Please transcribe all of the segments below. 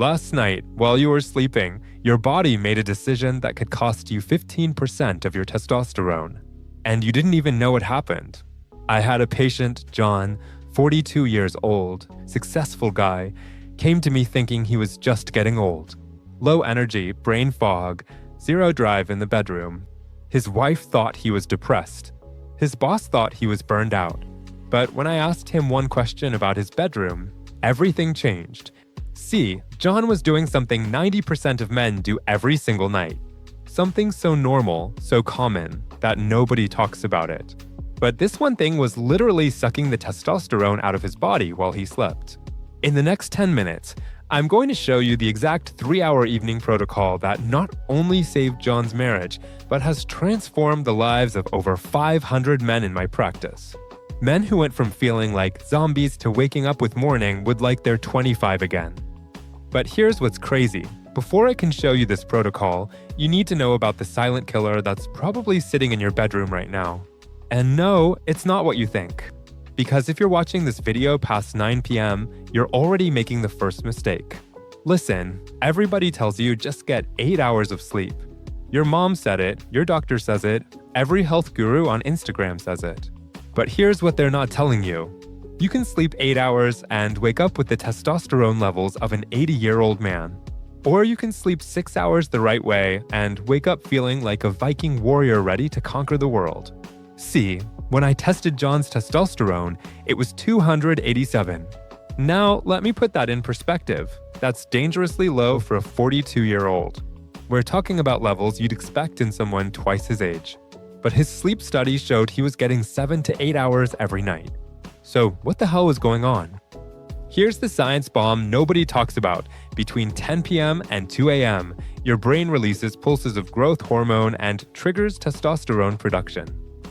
Last night, while you were sleeping, your body made a decision that could cost you 15% of your testosterone. And you didn't even know it happened. I had a patient, John, 42 years old, successful guy, came to me thinking he was just getting old. Low energy, brain fog, zero drive in the bedroom. His wife thought he was depressed. His boss thought he was burned out. But when I asked him one question about his bedroom, everything changed. See, John was doing something 90% of men do every single night. Something so normal, so common, that nobody talks about it. But this one thing was literally sucking the testosterone out of his body while he slept. In the next 10 minutes, I'm going to show you the exact 3-hour evening protocol that not only saved John's marriage, but has transformed the lives of over 500 men in my practice. Men who went from feeling like zombies to waking up with morning would like they're 25 again. But here's what's crazy. Before I can show you this protocol, you need to know about the silent killer that's probably sitting in your bedroom right now. And no, it's not what you think. Because if you're watching this video past 9 p.m., you're already making the first mistake. Listen, everybody tells you just get 8 hours of sleep. Your mom said it, your doctor says it, every health guru on Instagram says it. But here's what they're not telling you. You can sleep 8 hours and wake up with the testosterone levels of an 80-year-old man. Or you can sleep 6 hours the right way and wake up feeling like a Viking warrior ready to conquer the world. See, when I tested John's testosterone, it was 287. Now, let me put that in perspective. That's dangerously low for a 42-year-old. We're talking about levels you'd expect in someone twice his age. But his sleep study showed he was getting 7 to 8 hours every night. So what the hell was going on? Here's the science bomb nobody talks about. Between 10 p.m. and 2 a.m., your brain releases pulses of growth hormone and triggers testosterone production.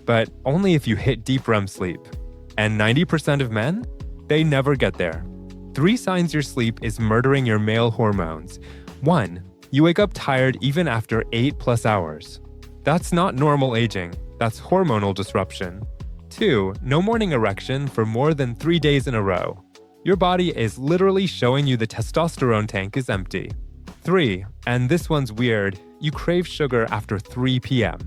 But only if you hit deep REM sleep. And 90% of men? They never get there. 3 signs your sleep is murdering your male hormones. 1. You wake up tired even after 8+ hours. That's not normal aging, that's hormonal disruption. 2. No morning erection for more than 3 days in a row. Your body is literally showing you the testosterone tank is empty. 3. And this one's weird, you crave sugar after 3 p.m.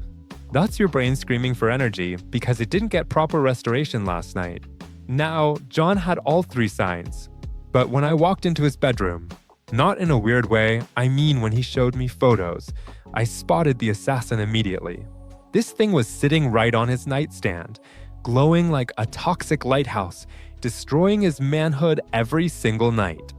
That's your brain screaming for energy because it didn't get proper restoration last night. Now, John had all 3 signs. But when I walked into his bedroom, not in a weird way, I mean when he showed me photos, I spotted the assassin immediately. This thing was sitting right on his nightstand, glowing like a toxic lighthouse, destroying his manhood every single night.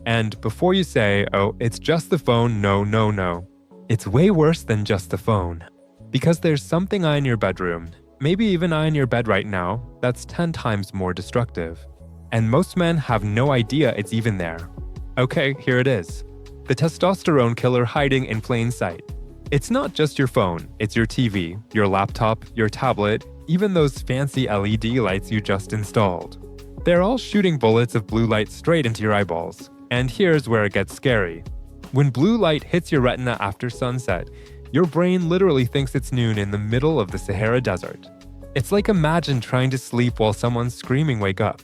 And before you say, oh, it's just the phone, no. It's way worse than just the phone. Because there's something in your bedroom, maybe even in your bed right now, that's 10 times more destructive. And most men have no idea it's even there. Okay, here it is. The testosterone killer hiding in plain sight. It's not just your phone, it's your TV, your laptop, your tablet, even those fancy LED lights you just installed. They're all shooting bullets of blue light straight into your eyeballs. And here's where it gets scary. When blue light hits your retina after sunset, your brain literally thinks it's noon in the middle of the Sahara Desert. It's like imagine trying to sleep while someone's screaming wake up.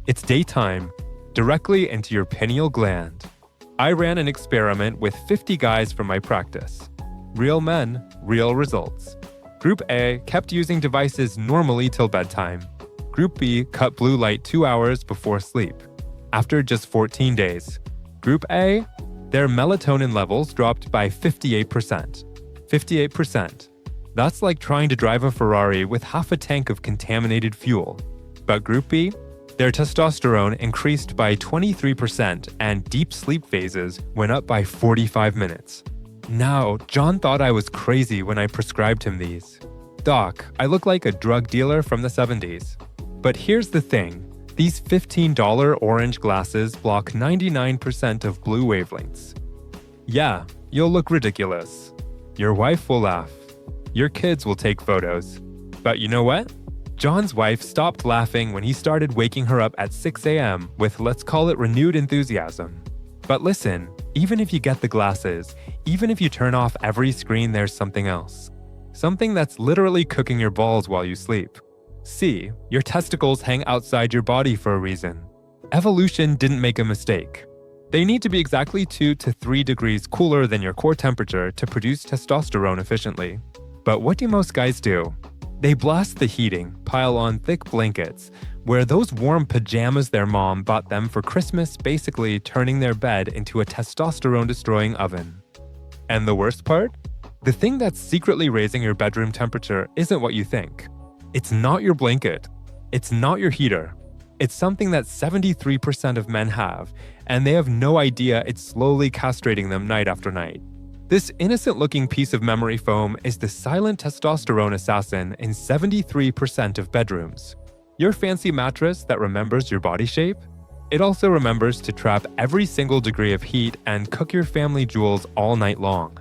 It's daytime, directly into your pineal gland. I ran an experiment with 50 guys from my practice. Real men, real results. Group A kept using devices normally till bedtime. Group B cut blue light 2 hours before sleep. After just 14 days. Group A, their melatonin levels dropped by 58%. 58%. That's like trying to drive a Ferrari with half a tank of contaminated fuel. But Group B, their testosterone increased by 23% and deep sleep phases went up by 45 minutes. Now, John thought I was crazy when I prescribed him these. Doc, I look like a drug dealer from the 70s. But here's the thing. These $15 orange glasses block 99% of blue wavelengths. Yeah, you'll look ridiculous. Your wife will laugh. Your kids will take photos. But you know what? John's wife stopped laughing when he started waking her up at 6 a.m. with, let's call it, renewed enthusiasm. But listen, even if you get the glasses, even if you turn off every screen, there's something else. Something that's literally cooking your balls while you sleep. See, your testicles hang outside your body for a reason. Evolution didn't make a mistake. They need to be exactly 2 to 3 degrees cooler than your core temperature to produce testosterone efficiently. But what do most guys do? They blast the heating, pile on thick blankets, wear those warm pajamas their mom bought them for Christmas, basically turning their bed into a testosterone-destroying oven. And the worst part? The thing that's secretly raising your bedroom temperature isn't what you think. It's not your blanket. It's not your heater. It's something that 73% of men have, and they have no idea it's slowly castrating them night after night. This innocent-looking piece of memory foam is the silent testosterone assassin in 73% of bedrooms. Your fancy mattress that remembers your body shape? It also remembers to trap every single degree of heat and cook your family jewels all night long.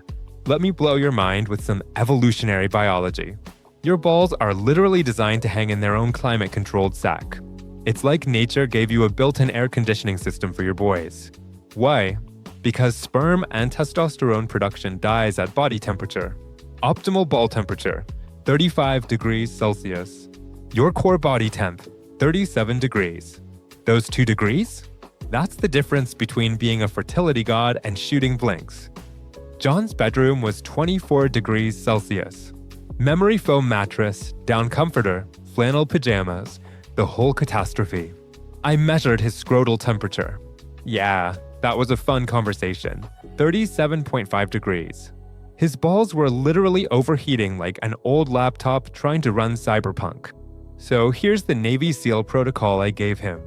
Let me blow your mind with some evolutionary biology. Your balls are literally designed to hang in their own climate-controlled sack. It's like nature gave you a built-in air conditioning system for your boys. Why? Because sperm and testosterone production dies at body temperature. Optimal ball temperature, 35 degrees Celsius. Your core body temp, 37 degrees. Those 2 degrees? That's the difference between being a fertility god and shooting blanks. John's bedroom was 24 degrees Celsius. Memory foam mattress, down comforter, flannel pajamas, the whole catastrophe. I measured his scrotal temperature. Yeah, that was a fun conversation. 37.5 degrees. His balls were literally overheating like an old laptop trying to run Cyberpunk. So here's the Navy SEAL protocol I gave him.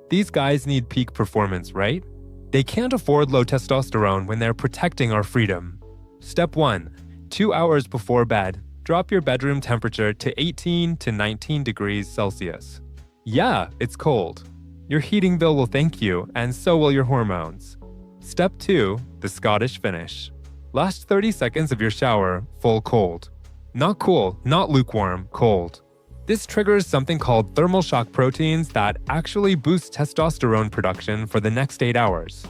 These guys need peak performance, right? They can't afford low testosterone when they're protecting our freedom. Step 1. 2 hours before bed, drop your bedroom temperature to 18 to 19 degrees Celsius. Yeah, it's cold. Your heating bill will thank you, and so will your hormones. Step 2. The Scottish finish. Last 30 seconds of your shower, full cold. Not cool, not lukewarm, cold. This triggers something called thermal shock proteins that actually boost testosterone production for the next 8 hours.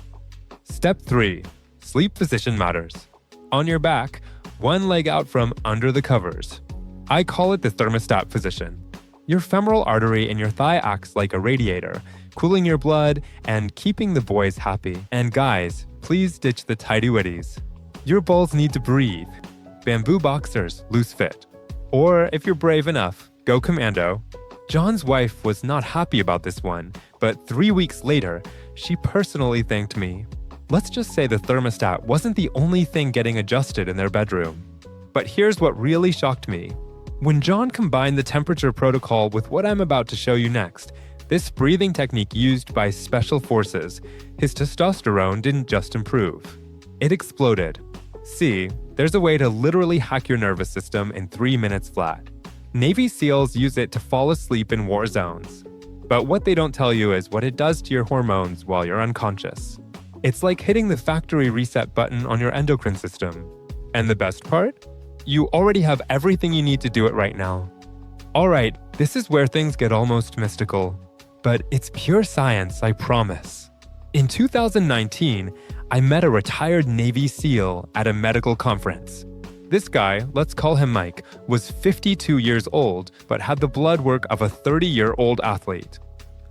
Step 3. Sleep position matters. On your back, one leg out from under the covers. I call it the thermostat position. Your femoral artery in your thigh acts like a radiator, cooling your blood and keeping the boys happy. And guys, please ditch the tighty-whities. Your balls need to breathe. Bamboo boxers, loose fit. Or if you're brave enough, go commando. John's wife was not happy about this one, but 3 weeks later, she personally thanked me. Let's just say the thermostat wasn't the only thing getting adjusted in their bedroom. But here's what really shocked me. When John combined the temperature protocol with what I'm about to show you next, this breathing technique used by special forces, his testosterone didn't just improve. It exploded. See, there's a way to literally hack your nervous system in 3 minutes flat. Navy SEALs use it to fall asleep in war zones. But what they don't tell you is what it does to your hormones while you're unconscious. It's like hitting the factory reset button on your endocrine system. And the best part? You already have everything you need to do it right now. Alright, this is where things get almost mystical. But it's pure science, I promise. In 2019, I met a retired Navy SEAL at a medical conference. This guy, let's call him Mike, was 52 years old, but had the blood work of a 30-year-old athlete.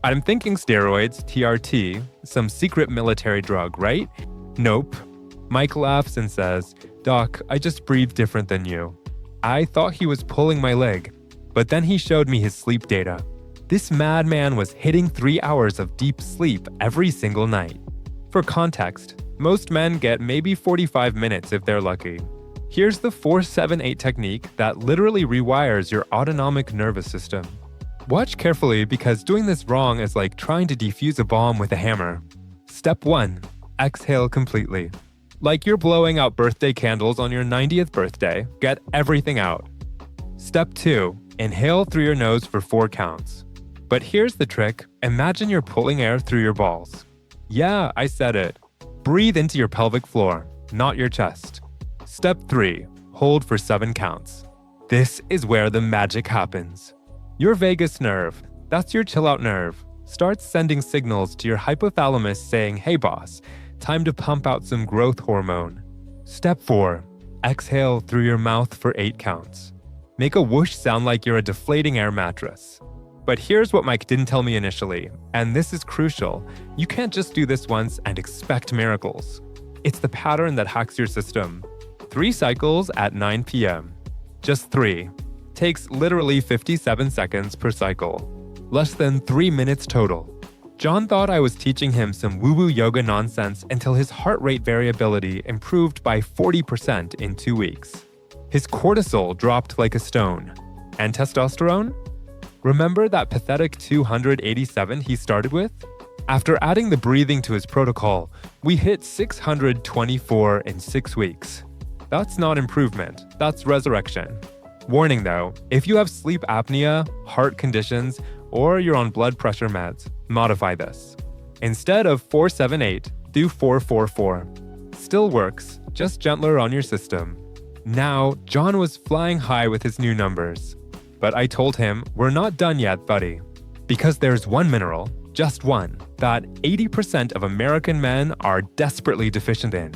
I'm thinking steroids, TRT, some secret military drug, right? Nope. Mike laughs and says, "Doc, I just breathe different than you." I thought he was pulling my leg, but then he showed me his sleep data. This madman was hitting 3 hours of deep sleep every single night. For context, most men get maybe 45 minutes if they're lucky. Here's the 4-7-8 technique that literally rewires your autonomic nervous system. Watch carefully because doing this wrong is like trying to defuse a bomb with a hammer. Step 1. Exhale completely. Like you're blowing out birthday candles on your 90th birthday, get everything out. Step 2. Inhale through your nose for 4 counts. But here's the trick, imagine you're pulling air through your balls. Yeah, I said it. Breathe into your pelvic floor, not your chest. Step 3. Hold for 7 counts. This is where the magic happens. Your vagus nerve, that's your chill out nerve, starts sending signals to your hypothalamus saying, "Hey boss, time to pump out some growth hormone." Step 4. Exhale through your mouth for 8 counts. Make a whoosh sound like you're a deflating air mattress. But here's what Mike didn't tell me initially, and this is crucial. You can't just do this once and expect miracles. It's the pattern that hacks your system. 3 cycles at 9 p.m. Just 3. Takes literally 57 seconds per cycle. Less than 3 minutes total. John thought I was teaching him some woo-woo yoga nonsense until his heart rate variability improved by 40% in 2 weeks. His cortisol dropped like a stone. And testosterone? Remember that pathetic 287 he started with? After adding the breathing to his protocol, we hit 624 in 6 weeks. That's not improvement, that's resurrection. Warning though, if you have sleep apnea, heart conditions, or you're on blood pressure meds, modify this. Instead of 478, do 444. Still works, just gentler on your system. Now, John was flying high with his new numbers. But I told him, we're not done yet, buddy. Because there's one mineral, just one, that 80% of American men are desperately deficient in.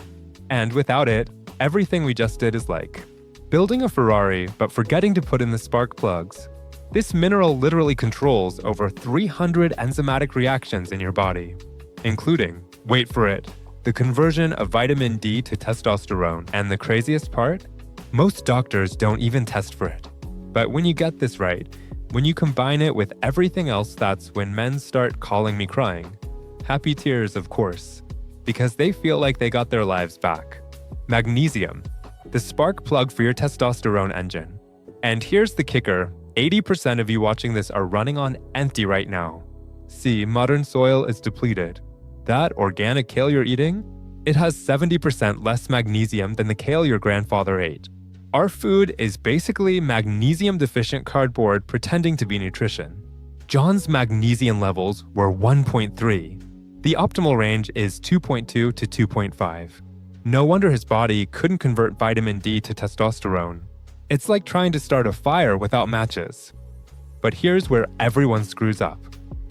And without it, everything we just did is like building a Ferrari but forgetting to put in the spark plugs. This mineral literally controls over 300 enzymatic reactions in your body, including, wait for it, the conversion of vitamin D to testosterone. And the craziest part? Most doctors don't even test for it. But when you get this right, when you combine it with everything else, that's when men start calling me crying. Happy tears, of course, because they feel like they got their lives back. Magnesium, the spark plug for your testosterone engine. And here's the kicker, 80% of you watching this are running on empty right now. See, modern soil is depleted. That organic kale you're eating, it has 70% less magnesium than the kale your grandfather ate. Our food is basically magnesium-deficient cardboard pretending to be nutrition. John's magnesium levels were 1.3. The optimal range is 2.2 to 2.5. No wonder his body couldn't convert vitamin D to testosterone. It's like trying to start a fire without matches. But here's where everyone screws up.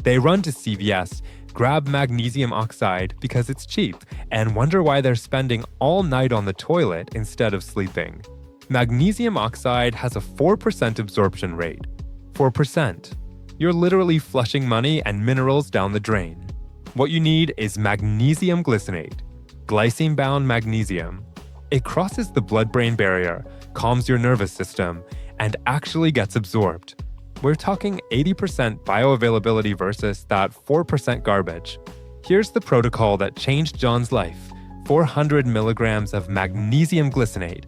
They run to CVS, grab magnesium oxide because it's cheap, and wonder why they're spending all night on the toilet instead of sleeping. Magnesium oxide has a 4% absorption rate. 4%. You're literally flushing money and minerals down the drain. What you need is magnesium glycinate, glycine-bound magnesium. It crosses the blood-brain barrier, calms your nervous system, and actually gets absorbed. We're talking 80% bioavailability versus that 4% garbage. Here's the protocol that changed John's life. 400 milligrams of magnesium glycinate,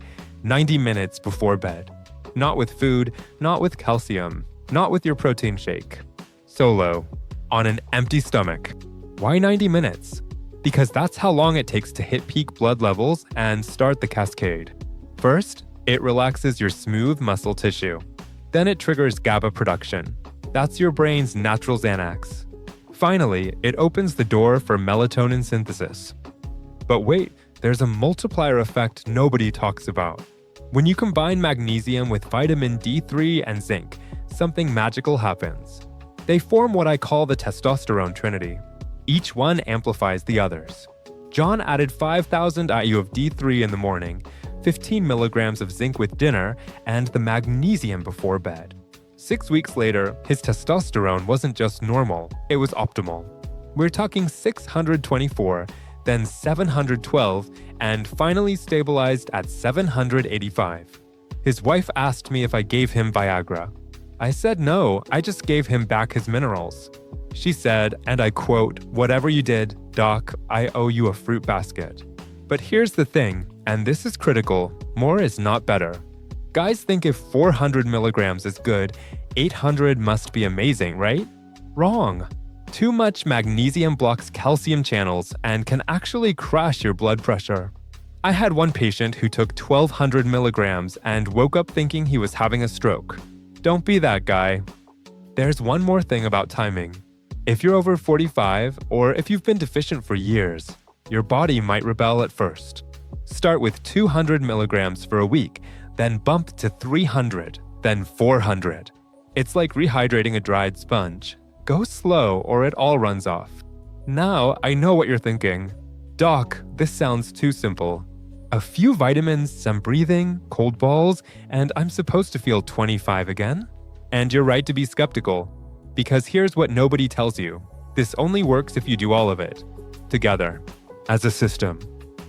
90 minutes before bed. Not with food, not with calcium, not with your protein shake. Solo, on an empty stomach. Why 90 minutes? Because that's how long it takes to hit peak blood levels and start the cascade. First, it relaxes your smooth muscle tissue. Then it triggers GABA production. That's your brain's natural Xanax. Finally, it opens the door for melatonin synthesis. But wait, there's a multiplier effect nobody talks about. When you combine magnesium with vitamin D3 and zinc, something magical happens. They form what I call the testosterone trinity. Each one amplifies the others. John added 5,000 IU of D3 in the morning, 15 milligrams of zinc with dinner, and the magnesium before bed. 6 weeks later, his testosterone wasn't just normal, it was optimal. We're talking 624, then 712, and finally stabilized at 785. His wife asked me if I gave him Viagra. I said no, I just gave him back his minerals. She said, and I quote, "Whatever you did, Doc, I owe you a fruit basket." But here's the thing, and this is critical, more is not better. Guys think if 400 milligrams is good, 800 must be amazing, right? Wrong. Too much magnesium blocks calcium channels and can actually crash your blood pressure. I had one patient who took 1,200 milligrams and woke up thinking he was having a stroke. Don't be that guy. There's one more thing about timing. If you're over 45, or if you've been deficient for years, your body might rebel at first. Start with 200 milligrams for a week, then bump to 300, then 400. It's like rehydrating a dried sponge. Go slow or it all runs off. Now I know what you're thinking. Doc, this sounds too simple. A few vitamins, some breathing, cold balls, and I'm supposed to feel 25 again? And you're right to be skeptical. Because here's what nobody tells you. This only works if you do all of it together, as a system.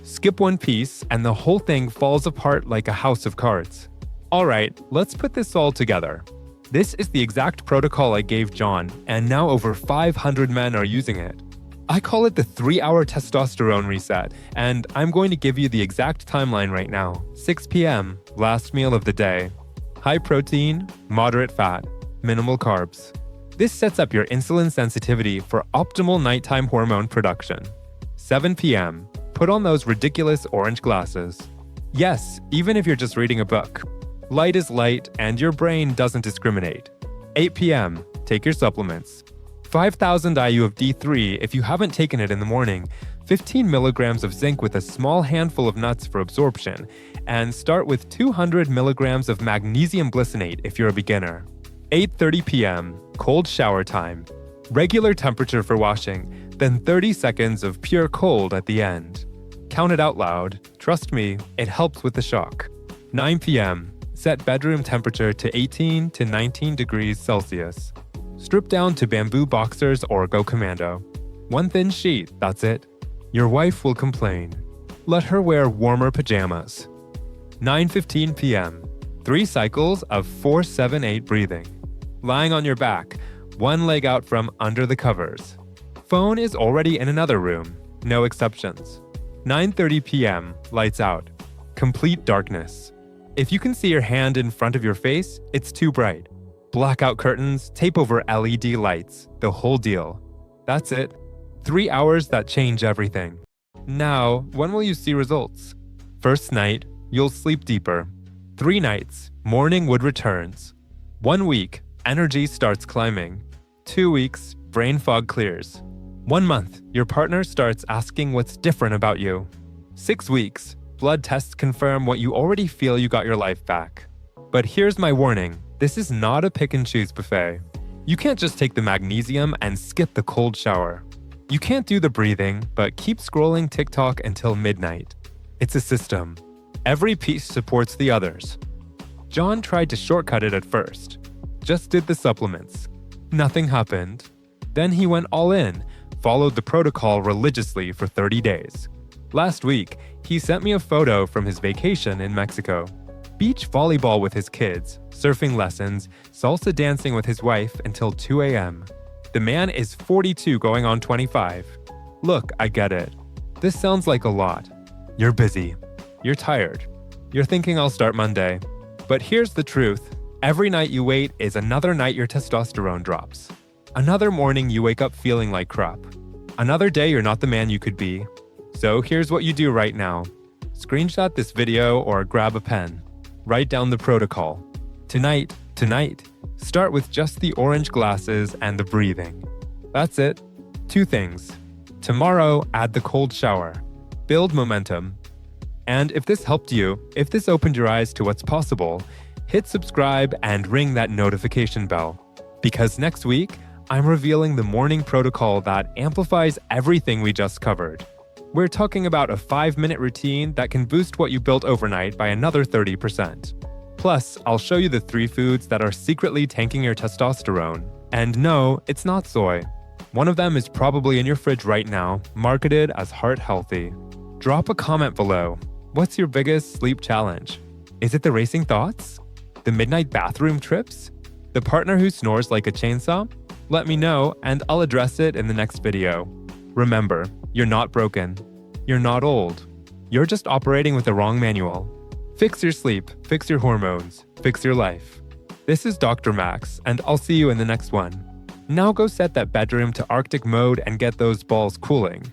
Skip one piece and the whole thing falls apart like a house of cards. Alright, let's put this all together. This is the exact protocol I gave John, and now over 500 men are using it. I call it the 3-hour testosterone reset, and I'm going to give you the exact timeline right now. 6 p.m., last meal of the day. High protein, moderate fat, minimal carbs. This sets up your insulin sensitivity for optimal nighttime hormone production. 7 p.m., put on those ridiculous orange glasses. Yes, even if you're just reading a book. Light is light and your brain doesn't discriminate. 8 p.m., take your supplements. 5,000 IU of D3 if you haven't taken it in the morning, 15 milligrams of zinc with a small handful of nuts for absorption, and start with 200 milligrams of magnesium glycinate if you're a beginner. 8:30 p.m., cold shower time. Regular temperature for washing, then 30 seconds of pure cold at the end. Count it out loud. Trust me, it helps with the shock. 9 p.m., set bedroom temperature to 18 to 19 degrees Celsius. Strip down to bamboo boxers or go commando. One thin sheet, that's it. Your wife will complain. Let her wear warmer pajamas. 9:15 p.m., 3 cycles of 4-7-8 breathing. Lying on your back, one leg out from under the covers. Phone is already in another room, no exceptions. 9:30 p.m., lights out. Complete darkness. If you can see your hand in front of your face, it's too bright. Blackout curtains, tape over LED lights, the whole deal. That's it. 3 hours that change everything. Now, when will you see results? First night, you'll sleep deeper. 3 nights, morning wood returns. 1 week, energy starts climbing. 2 weeks, brain fog clears. 1 month, your partner starts asking what's different about you. 6 weeks, blood tests confirm what you already feel you got your life back. But here's my warning. This is not a pick-and-choose buffet. You can't just take the magnesium and skip the cold shower. You can't do the breathing, but keep scrolling TikTok until midnight. It's a system. Every piece supports the others. John tried to shortcut it at first. Just did the supplements. Nothing happened. Then he went all in, followed the protocol religiously for 30 days. Last week, he sent me a photo from his vacation in Mexico. Beach volleyball with his kids, surfing lessons, salsa dancing with his wife until 2 a.m. The man is 42 going on 25. Look, I get it. This sounds like a lot. You're busy. You're tired. You're thinking I'll start Monday. But here's the truth. Every night you wait is another night your testosterone drops. Another morning you wake up feeling like crap. Another day you're not the man you could be. So here's what you do right now. Screenshot this video or grab a pen. Write down the protocol. Tonight, start with just the orange glasses and the breathing. That's it. 2 things. Tomorrow, add the cold shower. Build momentum. And if this helped you, if this opened your eyes to what's possible, hit subscribe and ring that notification bell. Because next week, I'm revealing the morning protocol that amplifies everything we just covered. We're talking about a 5-minute routine that can boost what you built overnight by another 30%. Plus, I'll show you the 3 foods that are secretly tanking your testosterone. And no, it's not soy. One of them is probably in your fridge right now, marketed as heart healthy. Drop a comment below. What's your biggest sleep challenge? Is it the racing thoughts? The midnight bathroom trips? The partner who snores like a chainsaw? Let me know and I'll address it in the next video. Remember, you're not broken. You're not old. You're just operating with the wrong manual. Fix your sleep, fix your hormones, fix your life. This is Dr. Max, and I'll see you in the next one. Now go set that bedroom to Arctic mode and get those balls cooling.